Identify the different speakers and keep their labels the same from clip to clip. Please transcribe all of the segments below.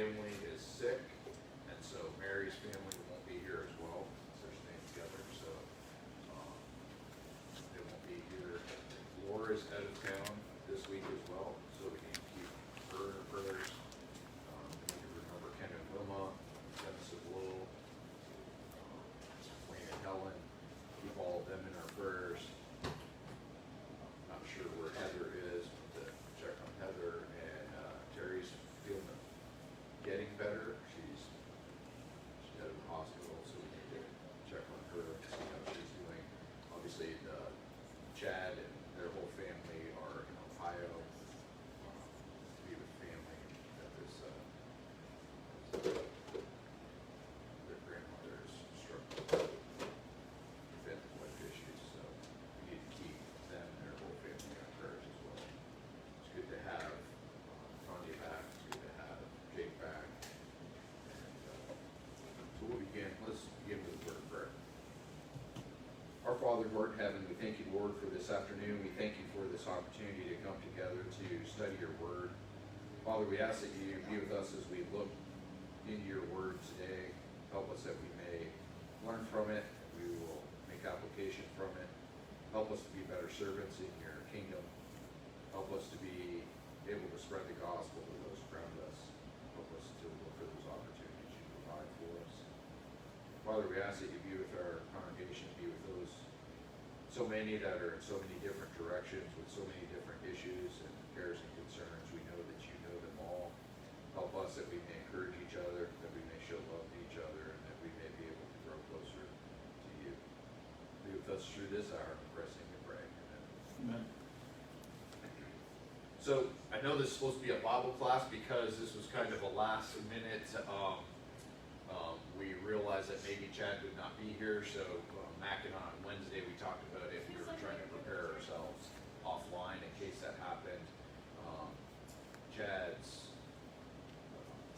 Speaker 1: family is sick, and so Mary's family won't be here as well. They're staying together, so they won't be here. Laura's out of town this week as well, so we need to keep her in our prayers. We need to remember Ken and Wilma, Dennis and Lowell, Wayne and Helen, keep all of them in our prayers. Not sure where Heather is, but to check on Heather. And Terry's feeling getting better. She's out of the hospital, so we need to check on her and see how she's doing. Obviously, Chad and their whole family are in Ohio to be with family at this. Their grandmother is struggling with life issues, so we need to keep them and their whole family in our prayers as well. It's good to have Tanya back. It's good to have Jake back. And so we'll begin. Let's begin with a word of prayer. Our Father who art in heaven, we thank you, Lord, for this afternoon. We thank you for this opportunity to come together to study your word. Father, we ask that you be with us as we look into your word today. Help us that we may learn from it. We will make application from it. Help us to be better servants in your kingdom. Help us to be able to spread the gospel to those around us. Help us to look for those opportunities you provide for us. Father, we ask that you be with our congregation, be with those, so many that are in so many different directions with so many different issues and cares and concerns. We know that you know them all. Help us that we may encourage each other, that we may show love to each other, and that we may be able to grow closer to you. Be with us through this hour, pressing and praying. Amen.
Speaker 2: Amen.
Speaker 1: So I know this is supposed to be a Bible class because this was kind of a last minute. We realized that maybe Chad would not be here, so Mac and I on Wednesday we talked about if we were trying to prepare ourselves offline in case that happened. Chad's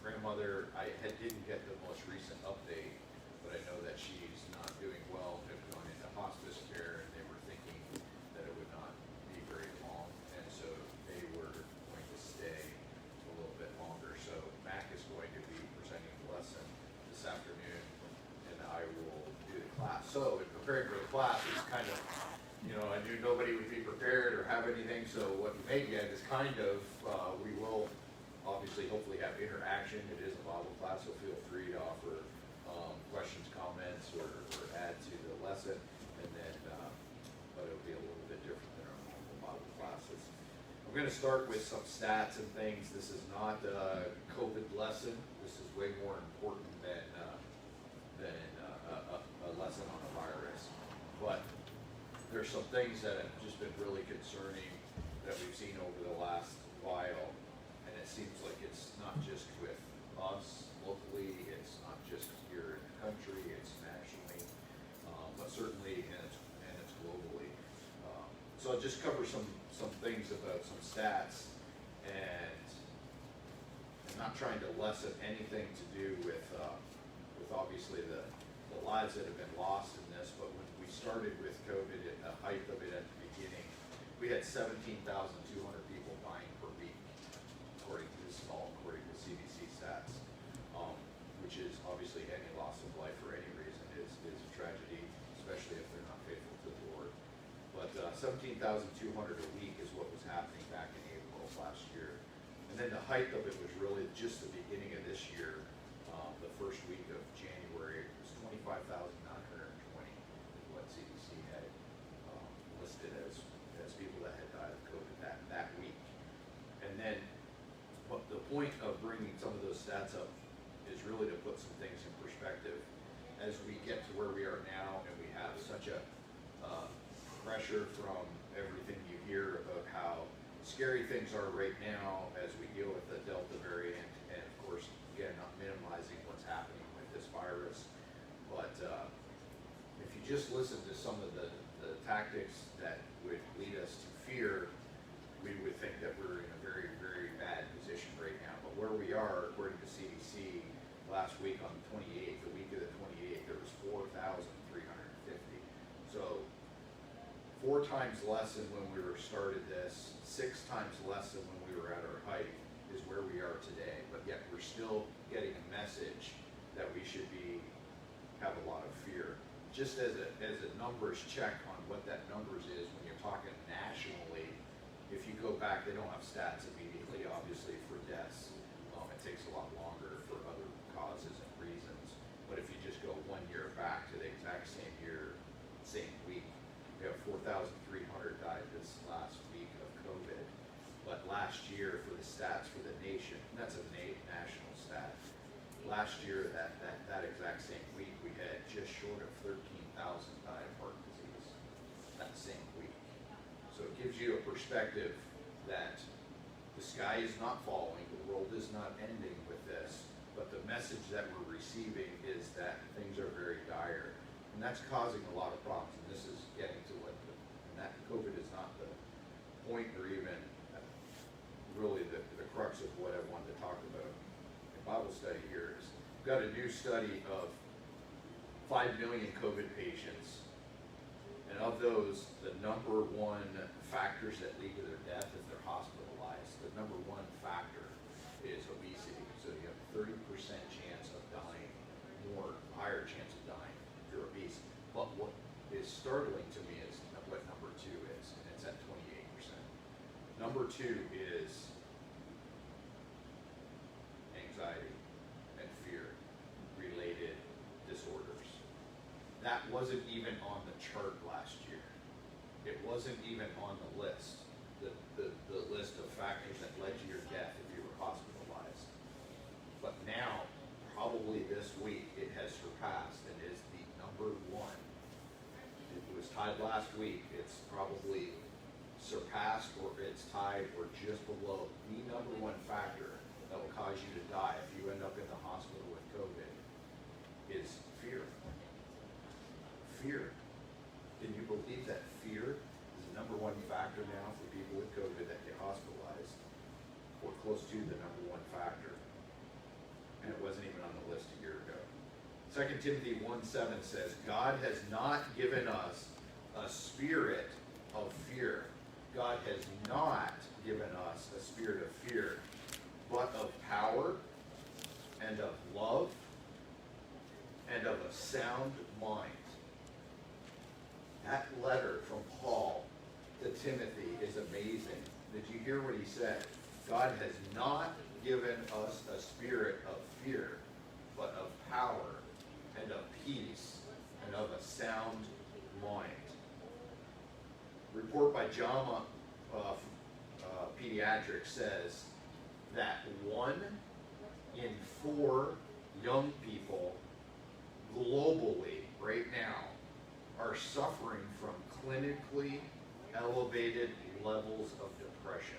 Speaker 1: grandmother, didn't get the most recent update, but I know that she's not doing well, had gone into hospice care, and they were thinking that it would not be very long, and so they were going to stay a little bit longer. So Mac is going to be presenting the lesson this afternoon, and I will do the class. So in preparing for the class, it's kind of, I knew nobody would be prepared or have anything, so what you may get is kind of, we will obviously hopefully have interaction. It is a Bible class, so feel free to offer questions, comments, or add to the lesson, and then, but it'll be a little bit different than our normal Bible classes. I'm going to start with some stats and things. This is not a COVID lesson. This is way more important than a lesson on a virus. But there's some things that have just been really concerning that we've seen over the last while. And it seems like it's not just with us locally, it's not just here in the country, it's nationally, but certainly and it's globally. So I'll just cover some things about some stats, and I'm not trying to lessen anything to do with obviously the lives that have been lost in this, but when we started with COVID at the height of it at the beginning, we had 17,200 people dying per week, according to CDC stats, which is obviously any loss of life for any reason is a tragedy, especially if they're not faithful to the Lord. But 17,200 a week is what was happening back in April of last year. And then the height of it was really just the beginning of this year. The first week of January, it was 25,920 is what CDC had listed as people that had died of COVID that week. And then but the point of bringing some of those stats up is really to put some things in perspective as we get to where we are now, and we have such a pressure from everything you hear about how scary things are right now as we deal with the Delta variant, and of course, again, not minimizing what's happening with this virus, but if you just listen to some of the tactics that would lead us to fear, we would think that we're in a very, very bad position right now. But where we are, according to CDC, last week on the 28th, the week of the 28th, there was 4,350. So 4 times less than when we started this, 6 times less than when we were at our height is where we are today, but yet we're still getting a message that we should have a lot of fear. Just as a numbers check on what that numbers is when you're talking nationally, if you go back, they don't have stats immediately, obviously, for deaths. It takes a lot longer for other causes and reasons. But if you just go 1 year back to the exact same year, same week, we have 4,300 died this last week of COVID. But last year, for the stats for the nation, and that's a national stat, last year, that exact same week, we had just short of 13,000 die of heart disease that same week. So it gives you a perspective that the sky is not falling, the world is not ending with this, but the message that we're receiving is that things are very dire. And that's causing a lot of problems. And this is getting to what, and that COVID is not the point or even really the crux of what I wanted to talk about in Bible study here is we've got a new study of 5 million COVID patients. And of those, the number one factors that lead to their death if they're hospitalized, the number one factor is obesity. So you have a 30% chance of dying, higher chance of dying if you're obese. But what is startling to me is what number 2 is, and it's at 28%. Number 2 is anxiety and fear related disorders. That wasn't even on the chart last year. It wasn't even on the list, the list of factors that led to your death if you were hospitalized. But now, probably this week, it has surpassed and is the number 1. It was tied last week. It's probably surpassed, or it's tied or just below the number 1 factor that will cause you to die if you end up in the hospital with COVID is fear. Fear. Can you believe that fear is the number 1 factor now for people with COVID that get hospitalized, or close to the number 1 factor? And it wasn't even on the list a year ago. 2 Timothy 1:7 says, God has not given us a spirit of fear. God has not given us a spirit of fear, but of power and of love and of a sound mind. That letter from Paul to Timothy is amazing. Did you hear what he said? God has not given us a spirit of fear, but of power and of peace and of a sound mind. Report by JAMA Pediatrics says that 1 in 4 young people globally right now are suffering from clinically elevated levels of depression.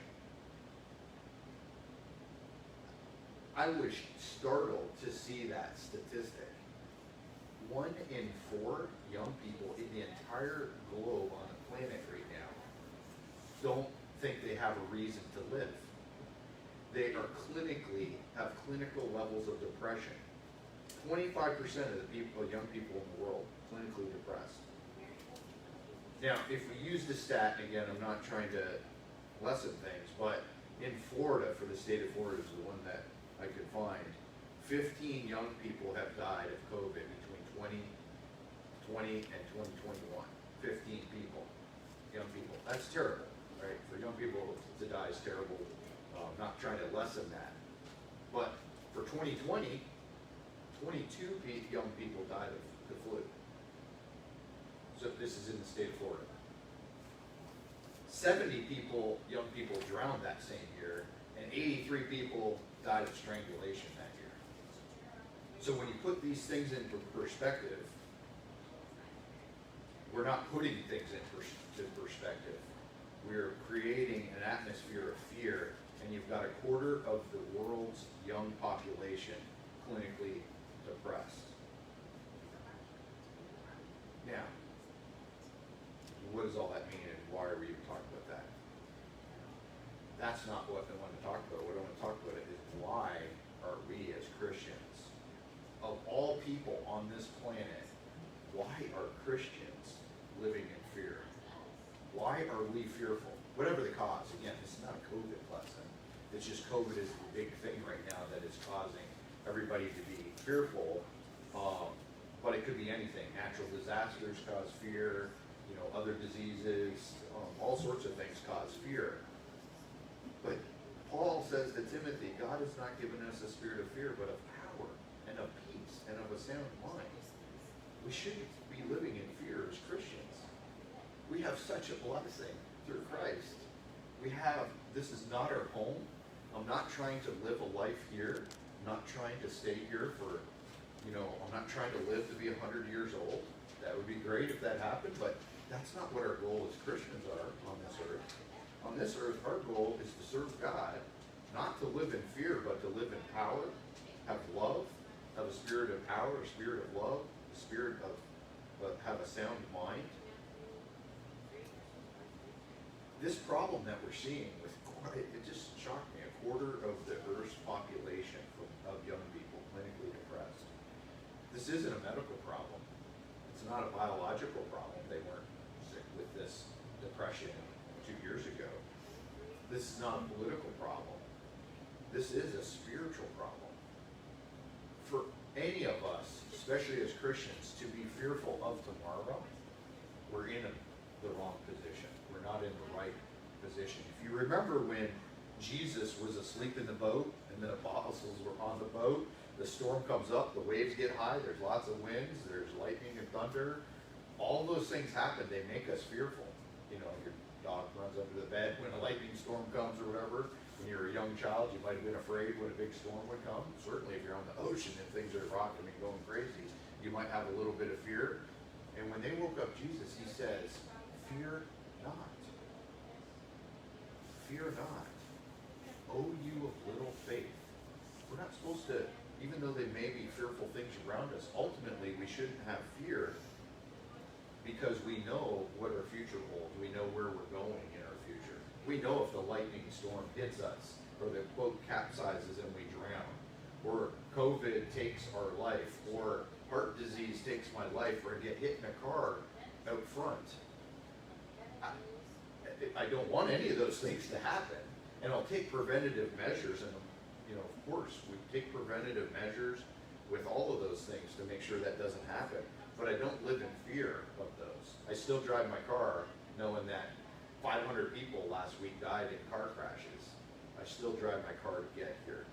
Speaker 1: I was startled to see that statistic. 1 in 4 young people in the entire globe on the planet right now don't think they have a reason to live. They are have clinical levels of depression. 25% of the young people in the world, clinically depressed. Now, if we use the stat, again, I'm not trying to lessen things, but in Florida, for the state of Florida is the one that I could find, 15 young people have died of COVID between 2020 and 2021. 15 people, young people. That's terrible, right? For young people to die is terrible. I'm not trying to lessen that. But for 2020, 22 young people died of the flu. So this is in the state of Florida. 70 young people drowned that same year, and 83 people died of strangulation that year. So when you put these things into perspective, we're not putting things into perspective. We're creating an atmosphere of fear, and you've got 1/4 of the world's young population clinically depressed. Now, what does all that mean, and why are we even talking about that? That's not what I want to talk about. What I want to talk about is why are we as Christians, of all people on this planet, why are Christians living in fear? Why are we fearful? Whatever the cause. Again, this is not a COVID lesson. It's just COVID is the big thing right now that is causing everybody to be fearful. But it could be anything. Natural disasters cause fear, other diseases, all sorts of things cause fear. But Paul says to Timothy, God has not given us a spirit of fear, but of power and of peace and of a sound mind. We shouldn't be living in fear as Christians. We have such a blessing through Christ. This is not our home. I'm not trying to live a life here. I'm not trying to stay here for, I'm not trying to live to be 100 years old. That would be great if that happened, but that's not what our goal as Christians are on this earth. On this earth, our goal is to serve God, not to live in fear, but to live in power, have love, have a spirit of power, a spirit of love, a spirit of have a sound mind. This problem that we're seeing it just shocked me. 1/4 of the Earth's population of young people clinically depressed. This isn't a medical problem. It's not a biological problem. They weren't sick with this depression 2 years ago. This is not a political problem. This is a spiritual problem. For any of us, especially as Christians, to be fearful of tomorrow, we're in the wrong position. We're not in the right position. If you remember when Jesus was asleep in the boat and the apostles were on the boat, the storm comes up, the waves get high, there's lots of winds, there's lightning and thunder. All those things happen, they make us fearful. Your dog runs under the bed when a lightning storm comes or whatever. When you're a young child, you might have been afraid when a big storm would come. Certainly if you're on the ocean and things are rocking and going crazy, you might have a little bit of fear. And when they woke up Jesus, he says, fear not. Fear not. O you of little faith. We're not supposed to, even though they may be fearful things around us, ultimately we shouldn't have fear because we know what our future holds. We know where we're going in our future. We know if the lightning storm hits us, or the boat capsizes and we drown, or COVID takes our life, or heart disease takes my life, or I get hit in a car out front. I don't want any of those things to happen. And I'll take preventative measures, and of course, we take preventative measures with all of those things to make sure that doesn't happen. But I don't live in fear of those. I still drive my car knowing that 500 people last week died in car crashes. I still drive my car to get here.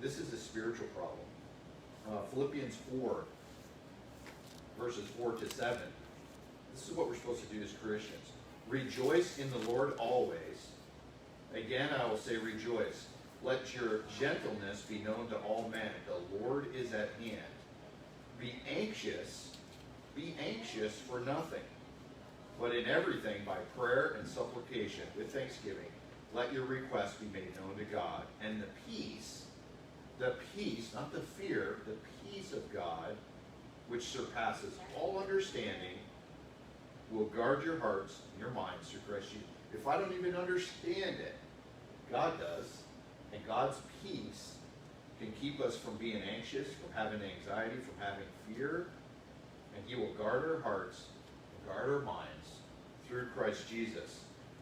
Speaker 1: This is a spiritual problem. Philippians 4, verses 4 to 7. This is what we're supposed to do as Christians. Rejoice in the Lord always. Again, I will say rejoice. Let your gentleness be known to all men. The Lord is at hand. Be anxious for nothing, but in everything by prayer and supplication with thanksgiving, let your requests be made known to God. And the peace, not the fear, the peace of God, which surpasses all understanding, will guard your hearts and your minds through Christ Jesus. If I don't even understand it, God does. And God's peace can keep us from being anxious, from having anxiety, from having fear. And he will guard our hearts and guard our minds through Christ Jesus.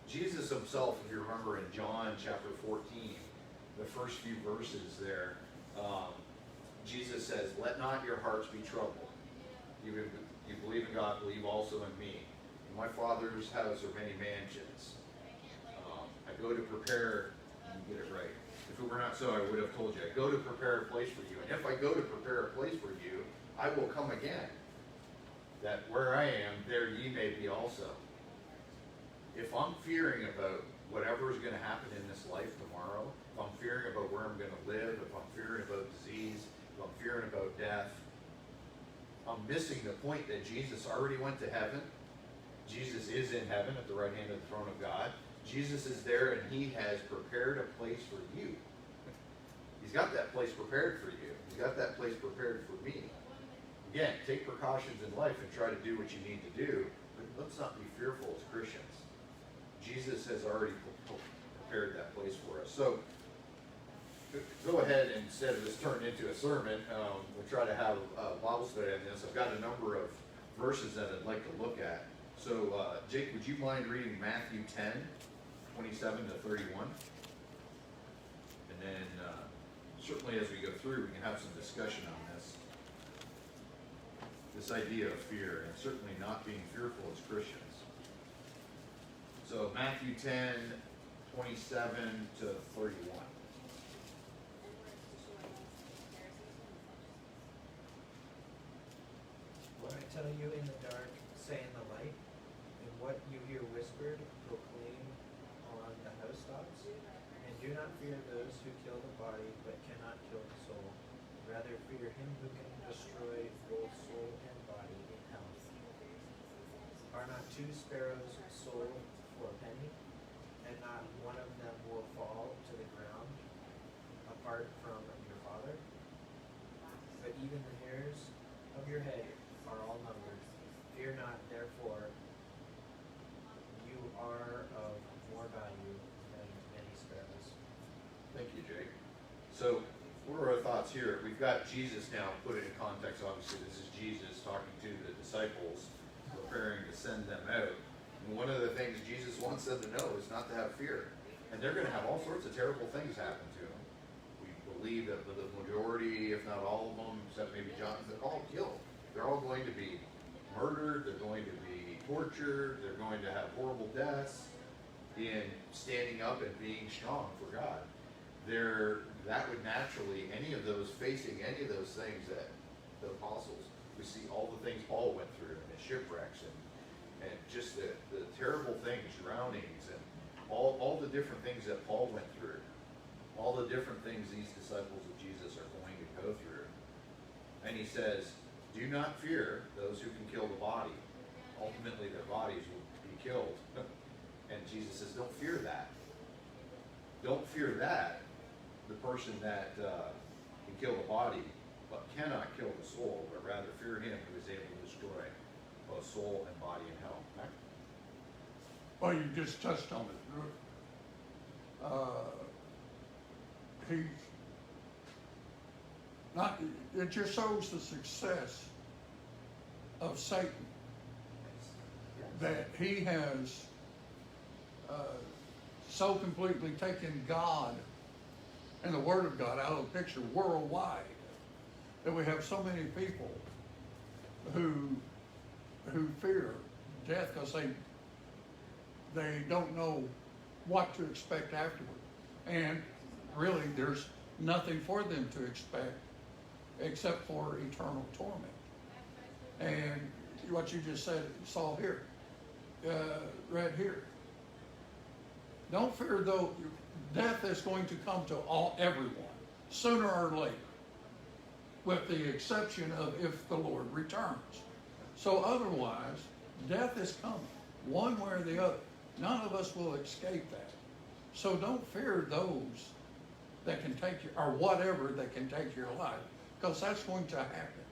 Speaker 1: Jesus himself, if you remember in John chapter 14, the first few verses there, Jesus says, let not your hearts be troubled. You believe in God, believe also in me. In my Father's house are many mansions. I go to prepare, you get it right. If it were not so, I would have told you. I go to prepare a place for you. And if I go to prepare a place for you, I will come again, that where I am, there ye may be also. If I'm fearing about whatever is going to happen in this life tomorrow, if I'm fearing about where I'm going to live, if I'm fearing about disease, if I'm fearing about death, I'm missing the point that Jesus already went to heaven. Jesus is in heaven at the right hand of the throne of God. Jesus is there and he has prepared a place for you. He's got that place prepared for you. He's got that place prepared for me. Again, take precautions in life and try to do what you need to do, but let's not be fearful as Christians. Jesus has already prepared that place for us. So, go ahead and instead of this turn into a sermon, we'll try to have a Bible study on this. I've got a number of verses that I'd like to look at. So, Jake, would you mind reading Matthew 10, 27 to 31? And certainly as we go through, we can have some discussion on this idea of fear, and certainly not being fearful as Christians. So Matthew 10, 27 to 31.
Speaker 2: What I tell you in the dark, say in the light, and what you hear whispered, proclaim on the housetops. And do not fear those who kill the body, but cannot kill the soul. Rather fear him who can destroy both soul and body in hell. Are not two sparrows sold for a penny, and not one of them will fall to the ground apart from your Father? But even the hairs of your head are all numbered. Fear not, therefore, you are of more value than many sparrows.
Speaker 1: Thank you, Jake. So, what are our thoughts here? We've got Jesus now put it in context. Obviously, this is Jesus talking to the disciples, preparing to send them out. And one of the things Jesus wants them to know is not to have fear. And they're going to have all sorts of terrible things happen to them. We believe that the majority, if not all of them, except maybe John, they're all killed. They're all going to be murdered. They're going to be tortured. They're going to have horrible deaths in standing up and being strong for God. That would naturally, any of those facing any of those things that the apostles, we see all the things Paul went through and the shipwrecks and just the terrible things, drownings, and all the different things that Paul went through, all the different things these disciples of Jesus are going to go through. And he says, do not fear those who can kill the body. Ultimately, their bodies will be killed. And Jesus says, don't fear that. Don't fear that. The person that can kill the body, but cannot kill the soul, but rather fear him who is able to destroy both soul and body in hell. Right?
Speaker 3: Well, you just touched on it. He's not, it just shows the success of Satan, that he has so completely taken God and the Word of God out of the picture worldwide, that we have so many people who fear death because they don't know what to expect afterward. And really, there's nothing for them to expect except for eternal torment. And what you just said, saw here, read here. Don't fear though, death is going to come to everyone, sooner or later, with the exception of if the Lord returns. So otherwise, death is coming, one way or the other. None of us will escape that. So don't fear those that can take your, or whatever that can take your life, because that's going to happen.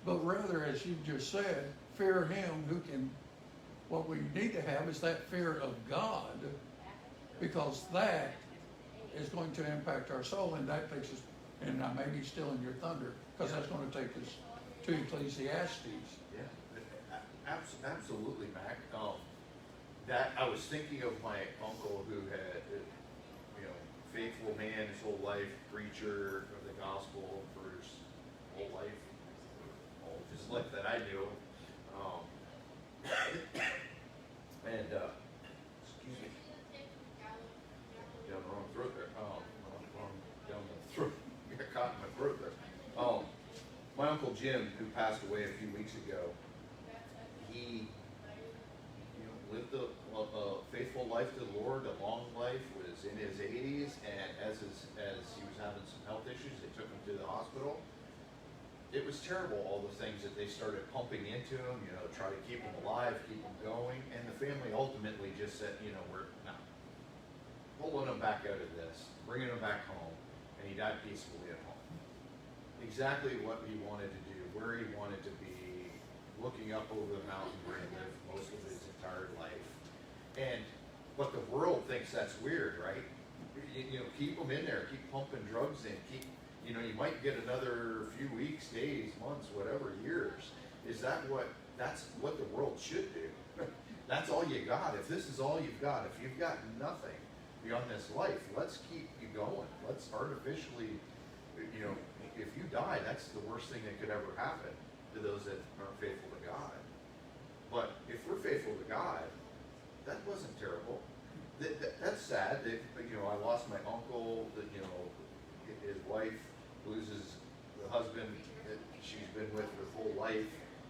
Speaker 3: But rather, as you just said, fear him who can, what we need to have is that fear of God, because that is going to impact our soul, and that takes us, and I may be stealing your thunder, because that's going to take us to Ecclesiastes.
Speaker 1: Yeah, absolutely, Mac. That I was thinking of my uncle who had, faithful man his whole life, preacher of the gospel for his whole life, all of his life that I knew. And excuse me, down the wrong throat there. Down the throat, got caught in my throat there. My uncle Jim, who passed away a few weeks ago, he lived a faithful life to the Lord, a long life, was in his 80s, and as he was having some health issues, they took him to the hospital. It was terrible, all the things that they started pumping into him, try to keep him alive, keep him going, and the family ultimately just said, we're not pulling him back out of this, bringing him back home, and he died peacefully at home. Exactly what he wanted to do, where he wanted to be, looking up over the mountain where he lived most of his entire life. But the world thinks that's weird, right? Keep them in there, keep pumping drugs in, you might get another few weeks, days, months, whatever, years. That's what the world should do. That's all you got. If this is all you've got, if you've got nothing, beyond this life. Let's keep you going. Let's artificially, if you die, that's the worst thing that could ever happen to those that aren't faithful to God. But if we're faithful to God, that wasn't terrible. That's sad. I lost my uncle. His wife loses the husband that she's been with her whole life.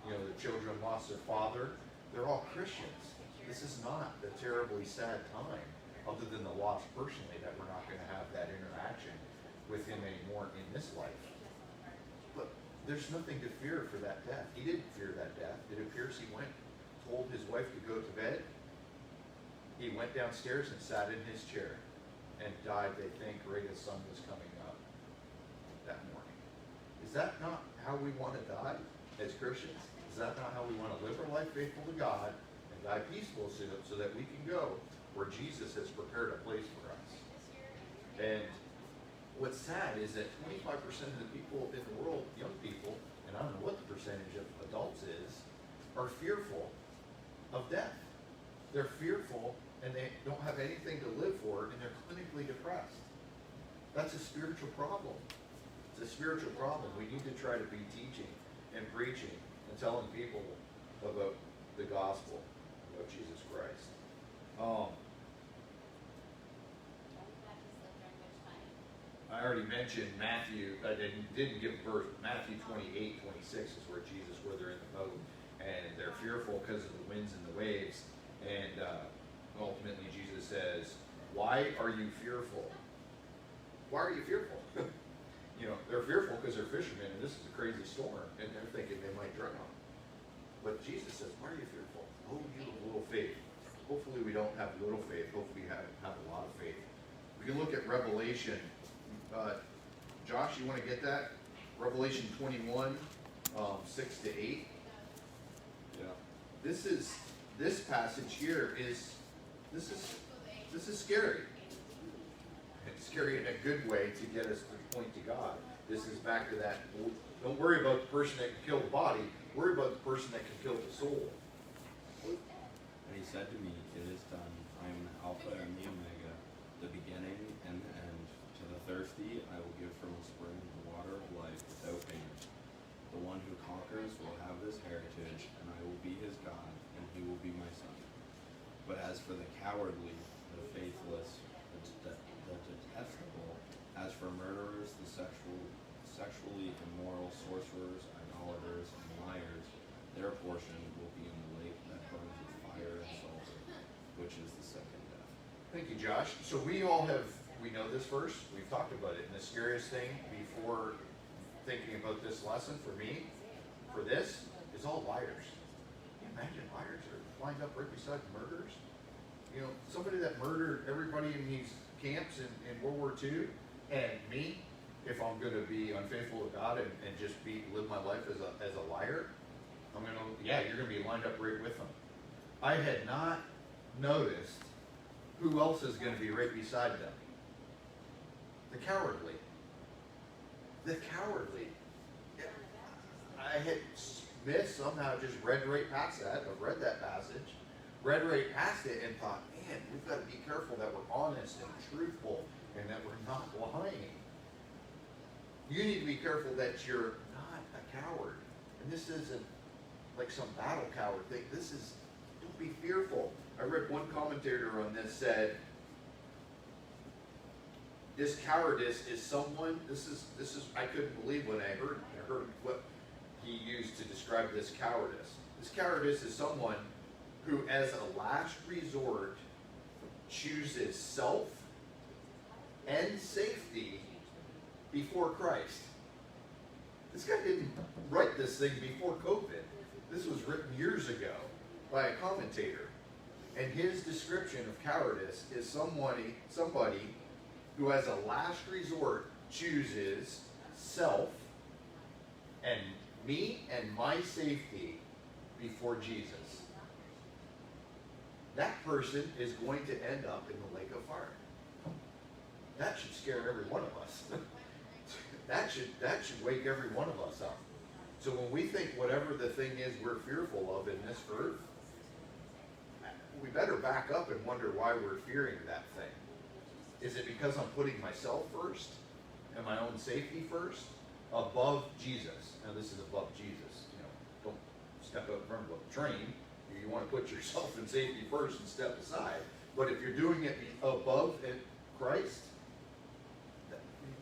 Speaker 1: The children lost their father. They're all Christians. This is not a terribly sad time, other than the loss personally that we're not going to have that interaction with him anymore in this life. But there's nothing to fear for that death. He didn't fear that death. It appears he told his wife to go to bed. He went downstairs and sat in his chair and died, they think, right as sun was coming up that morning. Is that not how we want to die as Christians? Is that not how we want to live our life faithful to God and die peaceful so that we can go where Jesus has prepared a place for us? And what's sad is that 25% of the people in the world, young people, and I don't know what the percentage of adults is, are fearful of death. They're fearful and they don't have anything to live for, and they're clinically depressed. That's a spiritual problem. It's a spiritual problem. We need to try to be teaching and preaching and telling people about the gospel, about Jesus Christ. I already mentioned Matthew, I didn't give a verse. Matthew 28:26 is where they're in the boat, and they're fearful because of the winds and the waves. And ultimately Jesus says, why are you fearful? Why are you fearful? They're fearful because they're fishermen, and this is a crazy storm, and they're thinking they might drown. But Jesus says, why are you fearful? Oh, you have little faith. Hopefully we don't have little faith. Hopefully we have a lot of faith. We can look at Revelation. Josh, you want to get that? Revelation 21, 6 to 8. Yeah. This passage here is scary. It's scary in a good way to get us to point to God. This is back to that. Don't worry about the person that can kill the body. Worry about the person that can kill the soul.
Speaker 4: And he said to me, it is done. I am the Alpha and the Omega, the beginning and the end. To the thirsty I will give from a spring the water of life without payment. The one who conquers will have this heritage, and I will be his God, and he will be my son. But as for the cowardly, the faithless, the detestable, as for murderers, the sexually immoral, sorcerers, idolaters, and liars, their portion will be in the lake that burns with fire and sulfur, which is the second death.
Speaker 1: Thank you, Josh. So we know this verse. We've talked about it. And the scariest thing before thinking about this lesson for me, for this, is all liars. Can you imagine liars are lined up right beside murderers? Somebody that murdered everybody in these camps in World War II, and me, if I'm going to be unfaithful to God and just live my life as a liar, you're going to be lined up right with them. I had not noticed who else is going to be right beside them. The cowardly. The cowardly. I had missed somehow, just read right past that. I've read that passage, read right past it, and thought, man, we've got to be careful that we're honest and truthful and that we're not lying. You need to be careful that you're not a coward. And this isn't like some battle coward thing. This is, don't be fearful. I read one commentator on this said, this cowardice is someone, this is I couldn't believe when I heard what he used to describe this cowardice. This cowardice is someone who, as a last resort, chooses self and safety before Christ. This guy didn't write this thing before COVID. This was written years ago by a commentator. And his description of cowardice is somebody who, as a last resort, chooses self and me and my safety before Jesus. That person is going to end up in the lake of fire. That should scare every one of us. That should wake every one of us up. So when we think whatever the thing is we're fearful of in this earth, we better back up and wonder why we're fearing that thing. Is it because I'm putting myself first and my own safety first above Jesus? Now this is above Jesus. You know, don't step out in front of a train. You want to put yourself in safety first and step aside. But if you're doing it above Christ,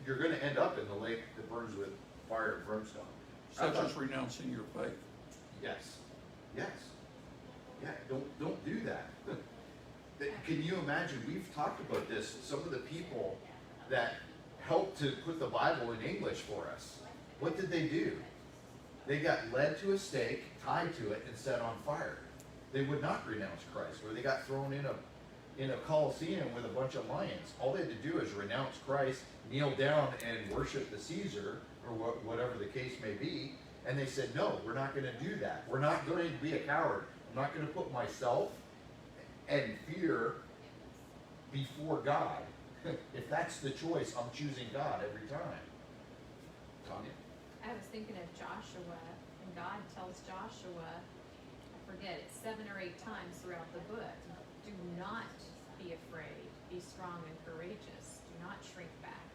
Speaker 1: you're going to end up in the lake that burns with fire and brimstone.
Speaker 3: Such as renouncing your faith.
Speaker 1: Yes. Yes. Yeah, don't do that. Can you imagine? We've talked about this. Some of the people that helped to put the Bible in English for us, what did they do? They got led to a stake, tied to it, and set on fire. They would not renounce Christ, or they got thrown in a coliseum with a bunch of lions. All they had to do is renounce Christ, kneel down and worship the Caesar, or whatever the case may be. And they said, no, we're not going to do that. We're not going to be a coward. I'm not going to put myself and fear before God. If that's the choice, I'm choosing God every time. Tanya?
Speaker 5: I was thinking of Joshua, and God tells Joshua, I forget, it's 7 or 8 times throughout the book, do not be afraid, be strong and courageous, do not shrink back,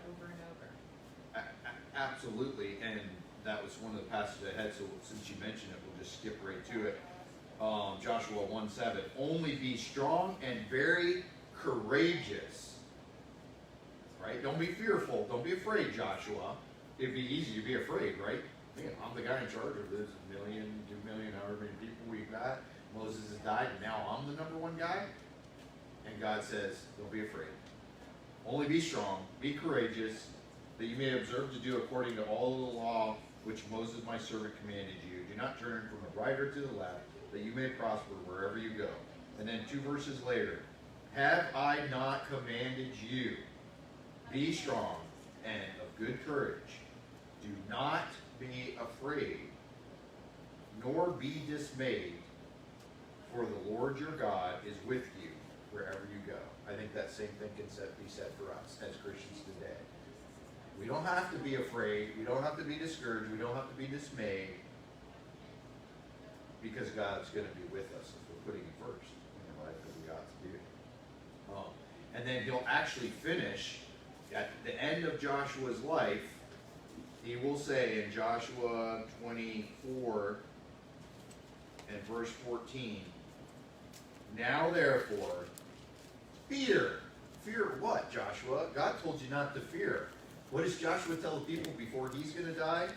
Speaker 5: over and over.
Speaker 1: Absolutely, and that was one of the passages I had, so since you mentioned it, we'll just skip right to it. Joshua 1:7, only be strong and very courageous. Right? Don't be fearful. Don't be afraid, Joshua. It'd be easy to be afraid, right? Man, I'm the guy in charge of this 1 million, 2 million, however many people we've got. Moses has died, and now I'm the #1 guy. And God says, don't be afraid. Only be strong, be courageous, that you may observe to do according to all the law which Moses my servant commanded you. Do not turn from the right or to the left, that you may prosper wherever you go. And then 2 verses later, have I not commanded you? Be strong and of good courage. Do not be afraid, nor be dismayed, for the Lord your God is with you wherever you go. I think that same thing can be said for us as Christians today. We don't have to be afraid. We don't have to be discouraged. We don't have to be dismayed, because God's going to be with us if we're putting Him first in our life, because of God's beauty. And then He'll actually finish at the end of Joshua's life. He will say in Joshua 24 and verse 14, now therefore, fear. Fear what, Joshua? God told you not to fear. What does Joshua tell the people before he's going to die?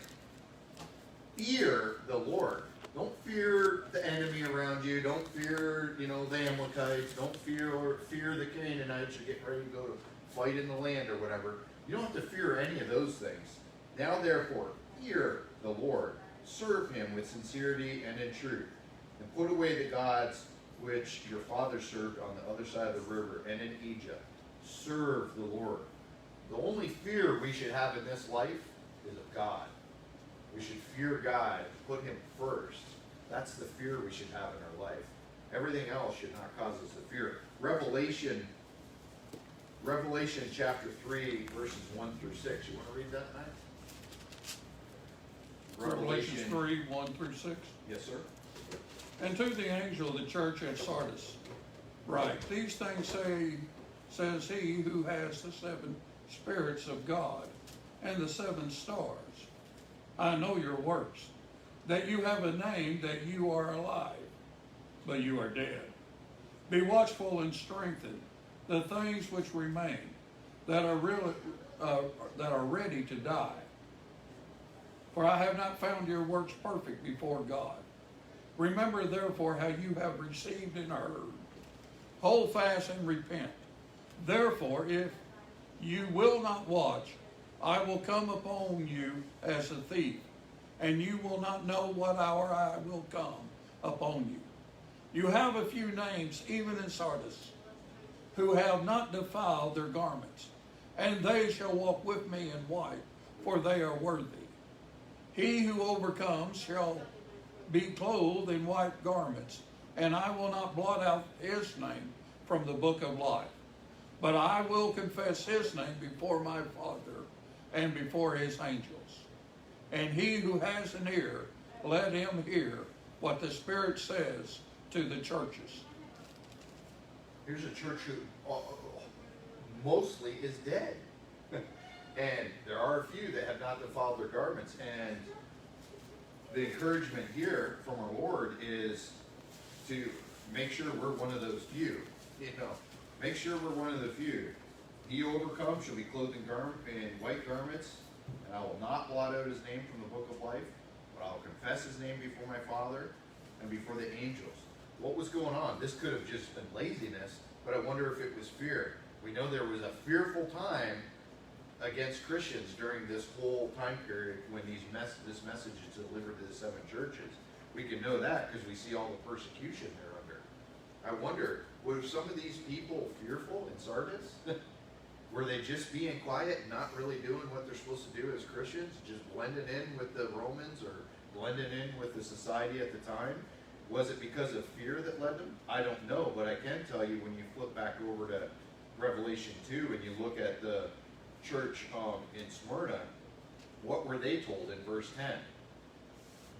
Speaker 1: Fear the Lord. Don't fear the enemy around you. Don't fear, the Amalekites. Don't fear the Canaanites. You're getting ready to go to fight in the land or whatever. You don't have to fear any of those things. Now therefore, fear the Lord. Serve Him with sincerity and in truth. And put away the gods which your fathers served on the other side of the river and in Egypt. Serve the Lord. The only fear we should have in this life is of God. We should fear God, put Him first. That's the fear we should have in our life. Everything else should not cause us to fear. Revelation chapter 3, verses 1 through 6. You want to read that, Matt?
Speaker 3: Revelation 3, 1 through 6.
Speaker 1: Yes, sir.
Speaker 3: And to the angel of the church at Sardis write, these things says he who has the 7 spirits of God and the 7 stars. I know your works, that you have a name, that you are alive, but you are dead. Be watchful and strengthen the things which remain, that are ready to die. For I have not found your works perfect before God. Remember therefore how you have received and heard. Hold fast and repent. Therefore, if you will not watch, I will come upon you as a thief, and you will not know what hour I will come upon you. You have a few names, even in Sardis, who have not defiled their garments, and they shall walk with me in white, for they are worthy. He who overcomes shall be clothed in white garments, and I will not blot out his name from the book of life. But I will confess his name before my Father and before his angels. And he who has an ear, let him hear what the Spirit says to the churches.
Speaker 1: Here's a church mostly is dead. And there are a few that have not defiled their garments. And the encouragement here from our Lord is to make sure we're one of those few. You know, make sure we're one of the few. He who overcomes shall be clothed in white garments, and I will not blot out his name from the book of life, but I will confess his name before my Father and before the angels. What was going on? This could have just been laziness, but I wonder if it was fear. We know there was a fearful time against Christians during this whole time period when this message is delivered to the 7 churches. We can know that because we see all the persecution they're under. I wonder, were some of these people fearful in Sardis? Were they just being quiet and not really doing what they're supposed to do as Christians? Just blending in with the Romans or blending in with the society at the time? Was it because of fear that led them? I don't know, but I can tell you when you flip back over to Revelation 2 and you look at the church in Smyrna, what were they told in verse 10?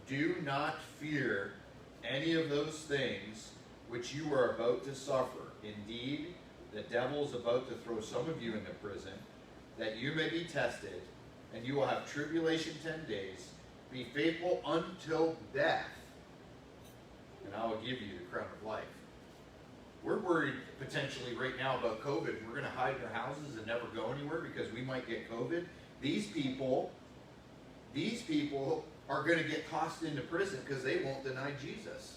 Speaker 1: Do not fear any of those things which you are about to suffer. Indeed, the devil is about to throw some of you into prison, that you may be tested, and you will have tribulation 10 days. Be faithful until death, and I will give you the crown of life. We're worried potentially right now about COVID. We're going to hide in our houses and never go anywhere because we might get COVID. These people are going to get tossed into prison because they won't deny Jesus.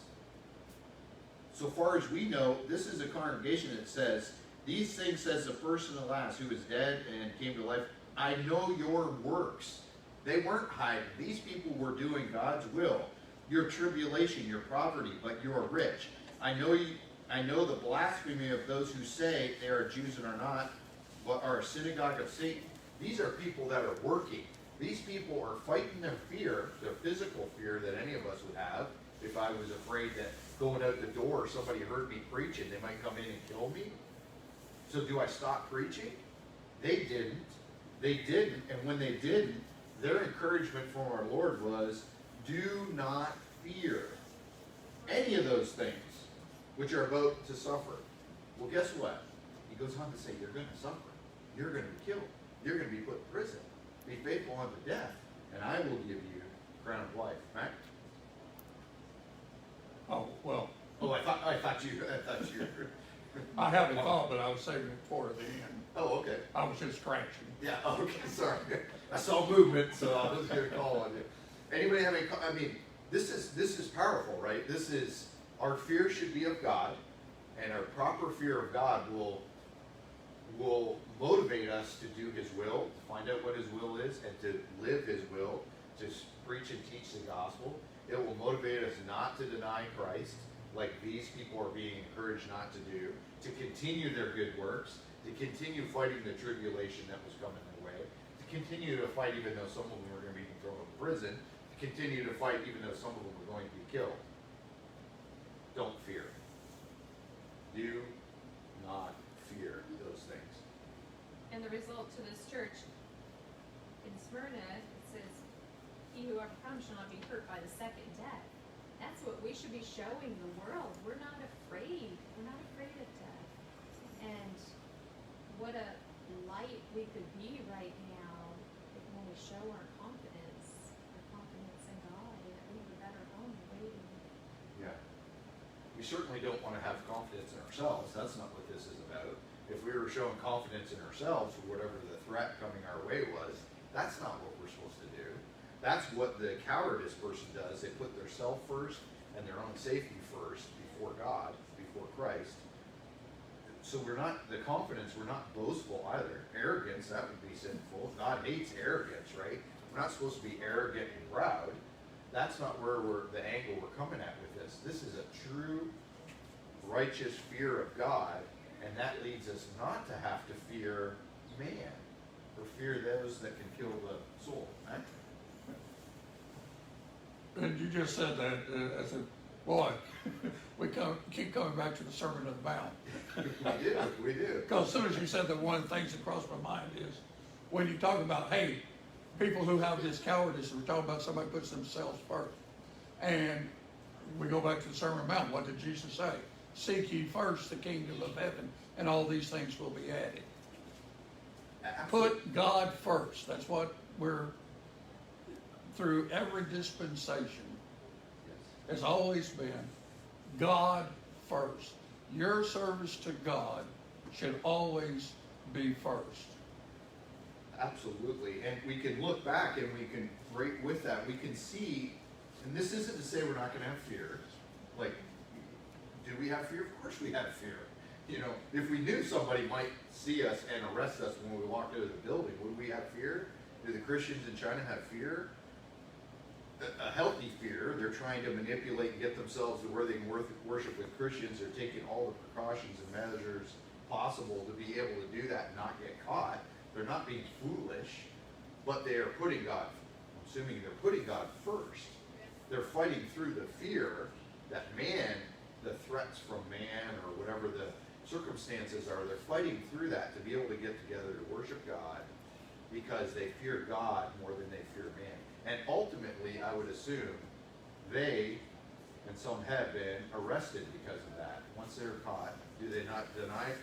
Speaker 1: So far as we know, this is a congregation that says, these things says the first and the last who is dead and came to life. I know your works. They weren't hiding. These people were doing God's will. Your tribulation, your poverty, but you are rich. I know the blasphemy of those who say they are Jews and are not, but are a synagogue of Satan. These are people that are working. These people are fighting their fear, their physical fear that any of us would have. If I was afraid that going out the door, somebody heard me preaching, they might come in and kill me. So do I stop preaching? They didn't. They didn't. And when they didn't, their encouragement from our Lord was, do not fear any of those things which are about to suffer. Well, guess what? He goes on to say, you're going to suffer. You're going to be killed. You're going to be put in prison. Be faithful unto death, and I will give you the crown of life. Right?
Speaker 3: Oh, well,
Speaker 1: Oh, I thought you.
Speaker 3: I haven't thought, but I was saving it for the end.
Speaker 1: Oh, okay.
Speaker 3: I was just scratching.
Speaker 1: Yeah. Okay. Sorry. I saw movement, so I was going to call on you. Anybody have any? I mean, this is powerful, right? This is our fear should be of God, and our proper fear of God will motivate us to do His will, to find out what His will is, and to live His will, to preach and teach the gospel. It will motivate us not to deny Christ, like these people are being encouraged not to do, to continue their good works, to continue fighting the tribulation that was coming their way, to continue to fight even though some of them were going to be thrown in prison, to continue to fight even though some of them were going to be killed. Don't fear. Do not fear those things.
Speaker 5: And the result to this church in Smyrna, it says, he who overcomes shall not be hurt by the second death. That's what we should be showing the world. We're not afraid. We're not afraid of death. And what a light we could be right now if when we show our confidence in God, and that we have a better home waiting.
Speaker 1: Yeah. We certainly don't want to have confidence in ourselves. That's not what this is about. If we were showing confidence in ourselves for whatever the threat coming our way was, that's not what we're supposed to do. That's what the cowardice person does. They put their self first and their own safety first before God, before Christ. So we're not, the confidence, we're not boastful either. Arrogance, that would be sinful. God hates arrogance, right? We're not supposed to be arrogant and proud. That's not where the angle we're coming at with this. This is a true, righteous fear of God, and that leads us not to have to fear man, or fear those that can kill the soul, right?
Speaker 3: And you just said that, I said, boy, keep coming back to the Sermon on the Mount.
Speaker 1: We do.
Speaker 3: Because as soon as you said that, one of the things that crossed my mind is, when you talk about, hey, people who have this cowardice, we're talking about somebody puts themselves first. And we go back to the Sermon on the Mount, what did Jesus say? Seek ye first the kingdom of heaven, and all these things will be added. Put God first. That's what we're, through every dispensation,
Speaker 1: Yes.
Speaker 3: has always been God first. Your service to God should always be first.
Speaker 1: Absolutely, and we can look back and we can, right with that, we can see, and this isn't to say we're not gonna have fear. Like, do we have fear? Of course we have fear. You know, if we knew somebody might see us and arrest us when we walked out of the building, would we have fear? Do the Christians in China have fear? A healthy fear. They're trying to manipulate and get themselves to where they can worship with Christians. They're taking all the precautions and measures possible to be able to do that and not get caught. They're not being foolish, but they are putting God, I'm assuming they're putting God first. They're fighting through the fear that man, the threats from man or whatever the circumstances are, they're fighting through that to be able to get together to worship God because they fear God more than they fear man. And ultimately, I would assume they, and some have been, arrested because of that. Once they're caught, do they not deny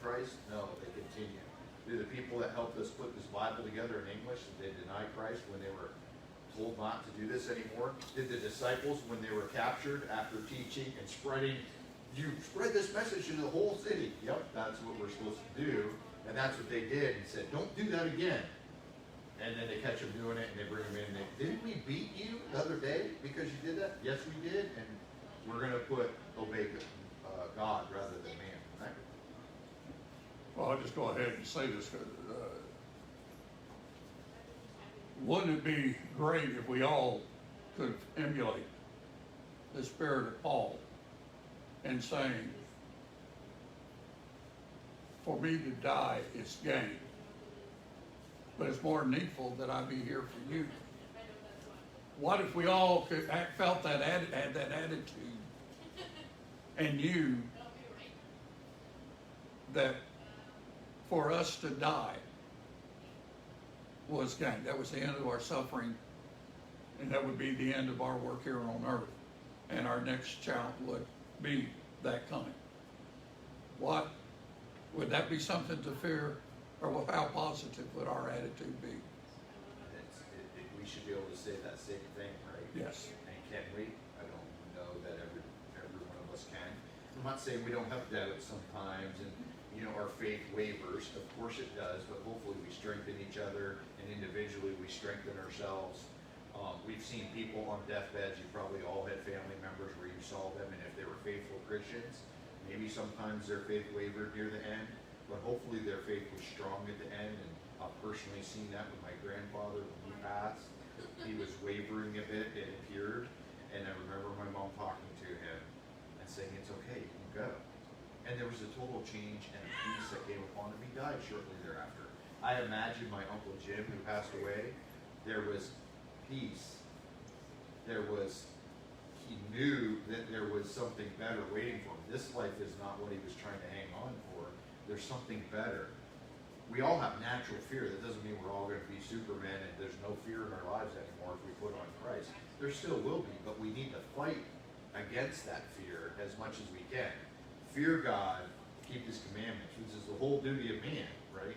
Speaker 1: Christ? No, they continue. Do the people that helped us put this Bible together in English, did they deny Christ when they were told not to do this anymore? Did the disciples, when they were captured after teaching and spreading, you spread this message to the whole city? Yep, that's what we're supposed to do. And that's what they did, and said, don't do that again. And then they catch them doing it, and they bring them in, and they, didn't we beat you the other day because you did that? Yes, we did, and we're going to obey God rather than man. Right?
Speaker 3: Well, I'll just go ahead and say this. Wouldn't it be great if we all could emulate the spirit of Paul in saying, for me to die is gain, but it's more needful that I be here for you. What if we all could felt that had that attitude and knew that for us to die was gain? That was the end of our suffering, and that would be the end of our work here on earth, and our next child would be that coming. What would that be something to fear, or how positive would our attitude be?
Speaker 1: We should be able to say that same thing, right?
Speaker 3: Yes.
Speaker 1: And can we? I don't know that every one of us can. I'm not saying we don't have doubts sometimes, and our faith wavers. Of course it does, but hopefully we strengthen each other, and individually we strengthen ourselves. We've seen people on deathbeds. You probably all had family members where you saw them, and if they were faithful Christians, maybe sometimes their faith wavered near the end, but hopefully their faith was strong at the end. And I've personally seen that with my grandfather when he passed. He was wavering a bit, it appeared, and I remember my mom talking to him and saying, it's okay, you can go. And there was a total change and a peace that came upon him. He died shortly thereafter. I imagine my Uncle Jim, who passed away, there was peace. He knew that there was something better waiting for him. This life is not what he was trying to hang on for. There's something better. We all have natural fear. That doesn't mean we're all going to be Superman and there's no fear in our lives anymore if we put on Christ. There still will be, but we need to fight against that fear as much as we can. Fear God, keep His commandments, which is the whole duty of man, right?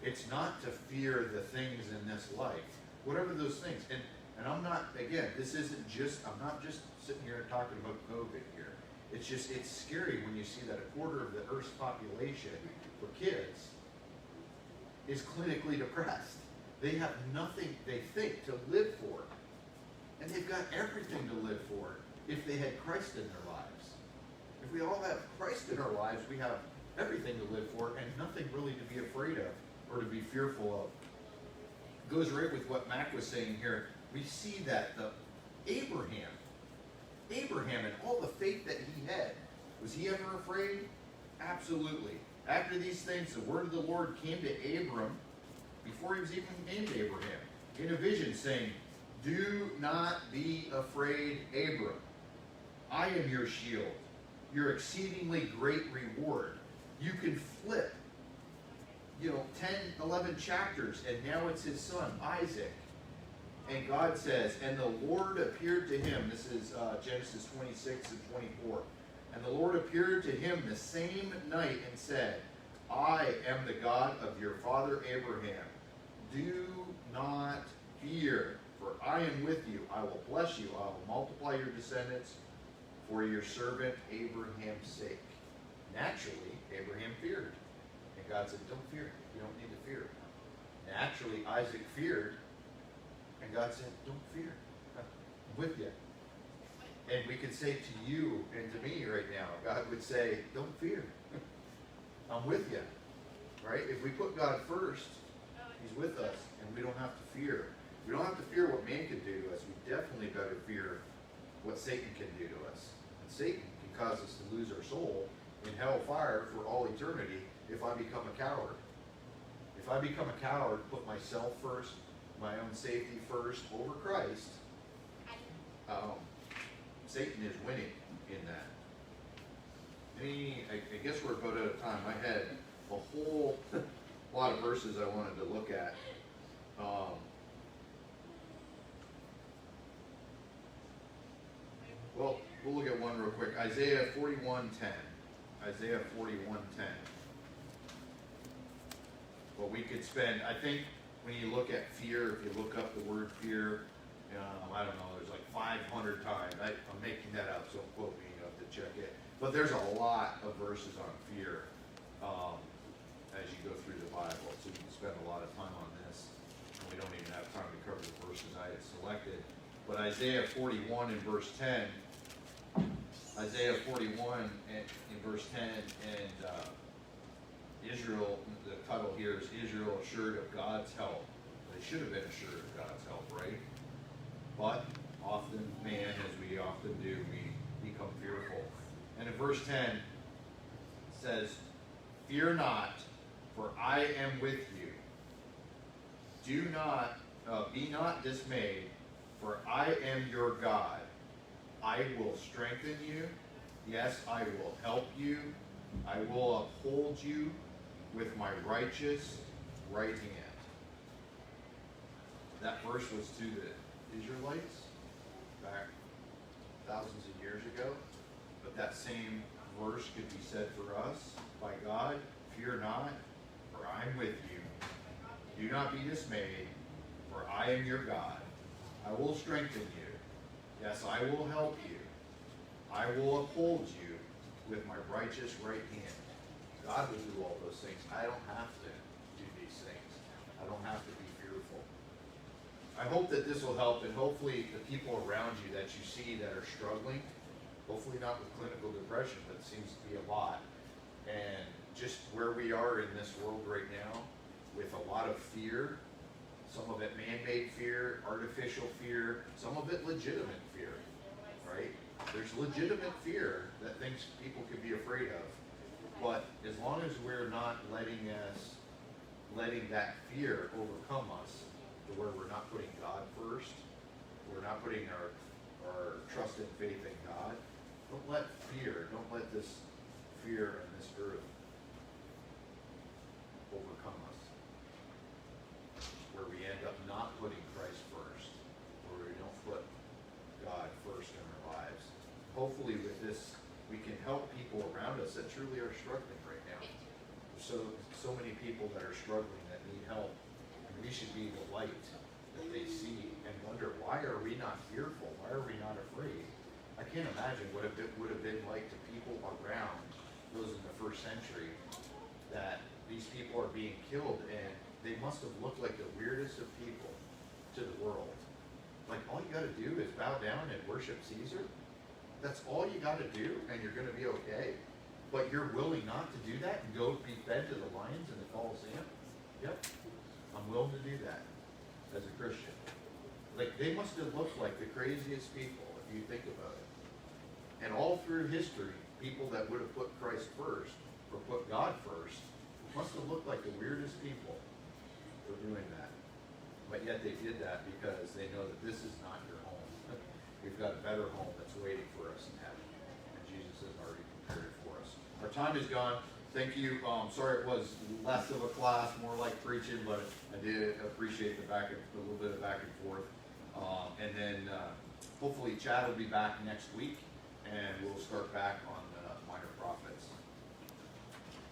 Speaker 1: It's not to fear the things in this life, whatever those things. And I'm not, again, I'm not just sitting here talking about COVID here. It's scary when you see that a quarter of the Earth's population for kids is clinically depressed. They have nothing, they think, to live for. And they've got everything to live for if they had Christ in their lives. If we all have Christ in our lives, we have everything to live for and nothing really to be afraid of or to be fearful of. It goes right with what Mac was saying here. We see that Abraham and all the faith that he had, was he ever afraid? Absolutely. After these things, the word of the Lord came to Abram, before he was even named Abraham, in a vision saying, do not be afraid, Abram. I am your shield, your exceedingly great reward. You can flip, 10, 11 chapters, and now it's his son, Isaac. And God says, and the Lord appeared to him, this is Genesis 26 and 24. And the Lord appeared to him the same night and said, I am the God of your father Abraham. Do not fear, for I am with you. I will bless you. I will multiply your descendants for your servant Abraham's sake. Naturally, Abraham feared. And God said, don't fear. You don't need to fear. Naturally, Isaac feared. And God said, don't fear. I'm with you. And we could say to you and to me right now, God would say, don't fear. I'm with you. Right? If we put God first, He's with us, and we don't have to fear. We don't have to fear what man can do to us. We definitely better fear what Satan can do to us. And Satan can cause us to lose our soul in hellfire for all eternity if I become a coward. If I become a coward, put myself first, my own safety first over Christ, Satan is winning in that. I guess we're about out of time. I had a whole lot of verses I wanted to look at. Well, we'll look at one real quick. Isaiah 41:10. Isaiah 41:10. Well, we could spend, I think, when you look at fear, if you look up the word fear, I don't know, there's like 500 times. I'm making that up, so don't quote me, you have to check it. But there's a lot of verses on fear as you go through the Bible, so you can spend a lot of time on this. And we don't even have time to cover the verses I had selected. But Isaiah 41 in verse 10, Isaiah 41 in verse 10, and Israel, the title here is Israel assured of God's help. They should have been assured of God's help, right? But often, man, as we often do, we become fearful. And in verse 10, it says, fear not, for I am with you. Do not, be not dismayed, for I am your God. I will strengthen you. Yes, I will help you. I will uphold you with my righteous right hand. That verse was to the Israelites back thousands of years ago. But that same verse could be said for us by God. Fear not, for I am with you. Do not be dismayed, for I am your God. I will strengthen you. Yes, I will help you. I will uphold you with my righteous right hand. God will do all those things. I don't have to do these things. I don't have to be fearful. I hope that this will help, and hopefully the people around you that you see that are struggling, hopefully not with clinical depression, but it seems to be a lot. And just where we are in this world right now, with a lot of fear, some of it man-made fear, artificial fear, some of it legitimate fear, right? There's legitimate fear that things people could be afraid of. But as long as we're not letting that fear overcome us to where we're not putting God first, we're not putting our trust and faith in God, don't let this fear and this earth overcome us. Where we end up not putting Christ first, where we don't put God first in our lives. Hopefully with this, we can help people around us that truly are struggling right now. There's so many people that are struggling that need help, and we should be the light that they see and wonder, why are we not fearful? Why are we not afraid? I can't imagine what it would have been like to people around those in the first century that these people are being killed, and they must have looked like the weirdest of people to the world. Like, all you gotta do is bow down and worship Caesar? That's all you gotta do, and you're gonna be okay? But you're willing not to do that and go be fed to the lions in the Colosseum? Yep, I'm willing to do that as a Christian. Like, they must have looked like the craziest people, if you think about it. And all through history, people that would have put Christ first, or put God first, must have looked like the weirdest people for doing that. But yet they did that because they know that this is not your home. We've got a better home that's waiting for us in heaven. And Jesus has already prepared it for us. Our time is gone. Thank you. Sorry it was less of a class, more like preaching, but I did appreciate a little bit of back and forth. And then hopefully Chad will be back next week, and we'll start back on